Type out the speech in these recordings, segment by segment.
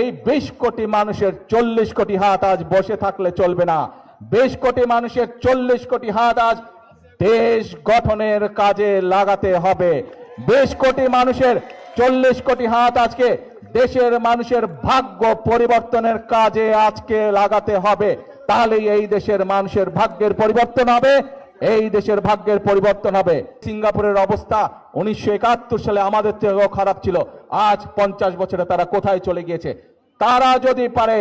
এই 20 কোটি মানুষের 40 কোটি হাত আজ বসে থাকলে চলবে না। 20 কোটি মানুষের 40 কোটি হাত আজ দেশ গঠনের কাজে লাগাতে হবে। 20 কোটি মানুষের 40 কোটি হাত আজকে দেশের মানুষের ভাগ্য পরিবর্তনের কাজে আজকে লাগাতে হবে। তাহলেই এই দেশের মানুষের ভাগ্যের পরিবর্তন হবে, এই দেশের ভাগ্যের পরিবর্তন হবে। সিঙ্গাপুরের অবস্থা 1971 সালে আমাদের থেকেও খারাপ ছিল, আজ 50 বছরে তারা কোথায় চলে গিয়েছে। তারা যদি পারে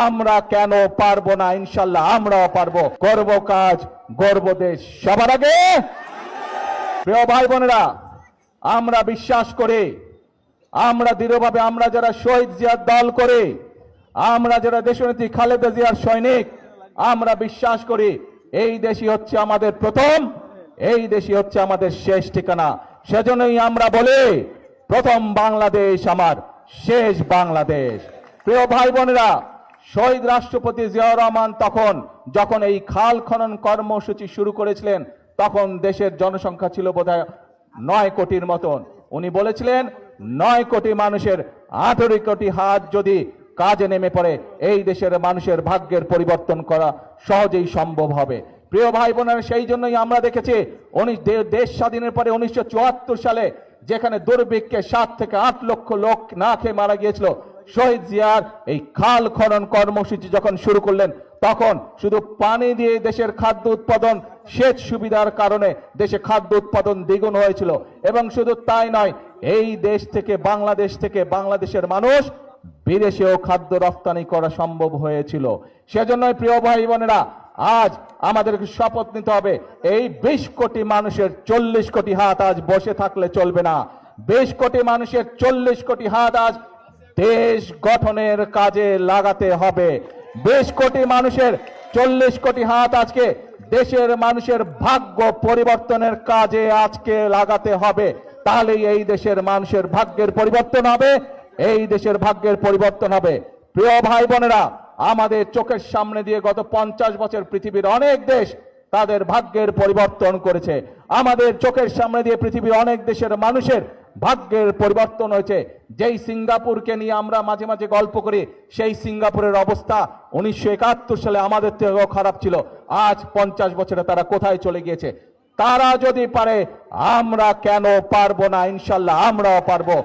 আমরা কেন পারবো না? ইনশাল্লাহ আমরাও পারবো। করব কাজ, গর্ব দেশ। সবার আগে প্রিয় ভাই বোনেরা, আমরা বিশ্বাস করি, আমরা দৃঢ়ভাবে, আমরা যারা শহীদ জিয়ার দল করি, আমরা যারা দেশনেত্রী খালেদা জিয়ার সৈনিক, আমরা বিশ্বাস করি এই দেশই হচ্ছে আমাদের প্রথম, এই দেশই হচ্ছে আমাদের শেষ ঠিকানা। সেজন্যই আমরা বলি প্রথম বাংলাদেশ আমার, শেষ বাংলাদেশ। প্রিয় ভাই বোনেরা, শহীদ রাষ্ট্রপতি জিয়াউর রহমান তখন যখন এই খাল খনন কর্মসূচি শুরু করেছিলেন, তখন দেশের জনসংখ্যা ছিল বোধহয় 9 কোটির মতন। উনি বলেছিলেন 9 কোটি মানুষের 18 কোটি হাত যদি কাজে নেমে পড়ে, এই দেশের মানুষের ভাগ্যের পরিবর্তন করা সহজেই সম্ভব হবে। প্রিয় ভাই বোনেরা, সেই জন্যই আমরা দেখেছি দেশ স্বাধীনের পরে 1974 সালে যেখানে দুর্ভিক্ষে 7 থেকে 8 লক্ষ লোক না খেয়ে মারা গিয়েছিল, শহীদ জিয়ার এই খাল খনন কর্মসূচি যখন শুরু করলেন, তখন শুধু পানি দিয়ে দেশের খাদ্য উৎপাদন, সেচ সুবিধার কারণে দেশে খাদ্য উৎপাদন দ্বিগুণ হয়েছিল। এবং শুধু তাই নয়, এই দেশ থেকে বাংলাদেশের মানুষ বিদেশেও খাদ্য রপ্তানি করা সম্ভব হয়েছিল। সেজন্যই প্রিয় ভাই বোনেরা, আজ আমাদেরকে শপথ নিতে হবে এই 20 কোটি মানুষের 40 কোটি হাত আজ বসে থাকলে চলবে না। 20 কোটি মানুষের 40 কোটি হাত আজ দেশ গঠনের কাজে লাগাতে হবে। 20 কোটি মানুষের 40 কোটি হাত আজকে দেশের মানুষের ভাগ্য পরিবর্তনের কাজে আজকে লাগাতে হবে। তাহলেই এই দেশের মানুষের ভাগ্যের পরিবর্তন হবে, এই দেশের ভাগ্যের পরিবর্তন হবে। প্রিয় ভাই বোনেরা, আমাদের চোখের সামনে দিয়ে গত 50 বছর পৃথিবীর অনেক দেশ তাদের ভাগ্যের পরিবর্তন করেছে। আমাদের চোখের সামনে দিয়ে পৃথিবীর অনেক দেশের মানুষের ভাগ্যের পরিবর্তন হয়েছে। যেই সিঙ্গাপুরকে নিয়ে আমরা মাঝে মাঝে গল্প করি, সেই সিঙ্গাপুরের অবস্থা 1971 সালে আমাদের থেকেও খারাপ ছিল, আজ 50 বছরে তারা কোথায় চলে গিয়েছে। তারা যদি পারে আমরা কেন পারবো না? ইনশাল্লাহ আমরাও পারবো,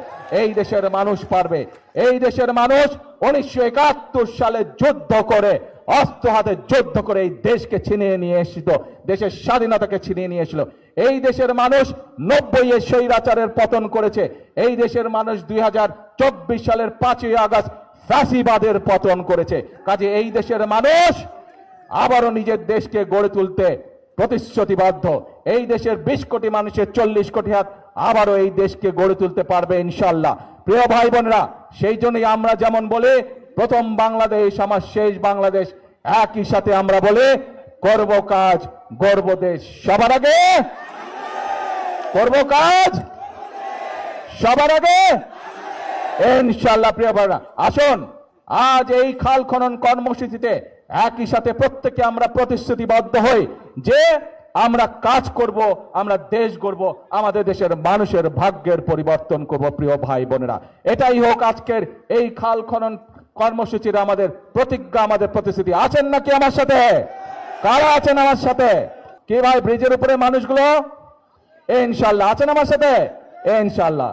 এই দেশের মানুষ পারবে। এই দেশের মানুষ 1971 সালে যুদ্ধ করে, অস্ত্র হাতে যুদ্ধ করে এই দেশকে ছিনিয়ে নিয়ে এসেছিল, দেশের স্বাধীনতাকে ছিনিয়ে নিয়ে এসেছিল। এই দেশের মানুষ 90-এ স্বৈরাচারের পতন করেছে। এই দেশের মানুষ 2024 সালের 5ই আগস্ট ফ্যাসিবাদের পতন করেছে। কাজে এই দেশের মানুষ আবারও নিজের দেশকে গড়ে তুলতে প্রতিশ্রুতিবদ্ধ। এই দেশের 20 কোটি মানুষের 40 কোটি হাত আবারও এই দেশকে গড়ে তুলতে পারবে ইনশাল্লাহ। প্রিয় ভাই বোনেরা, সেই জন্যই আমরা যেমন বলি প্রথম বাংলাদেশ আমার, শেষ বাংলাদেশ, একই সাথে আমরা বলি করব কাজ, গর্ব দেশ। সবার আগে করব কাজ, সবার আগে ইনশাল্লাহ। প্রিয় ভাইরা, আসুন আজ এই খাল খনন কর্মসূচিতে একই সাথে প্রত্যেকে আমরা প্রতিশ্রুতিবদ্ধ হই যে আমরা কাজ করব, আমরা দেশ গড়ব, আমাদের দেশের মানুষের ভাগ্যের পরিবর্তন করব। প্রিয় ভাই বোনেরা, এটাই হোক আজকের এই খাল খনন কর্মসূচির আমাদের প্রতিজ্ঞা, আমাদের প্রতিশ্রুতি। আছেন নাকি আমার সাথে? কারা আছেন আমার সাথে? কি ভাই, ব্রিজের উপরে মানুষগুলো ইনশাল্লাহ আছেন আমার সাথে? ইনশাল্লাহ।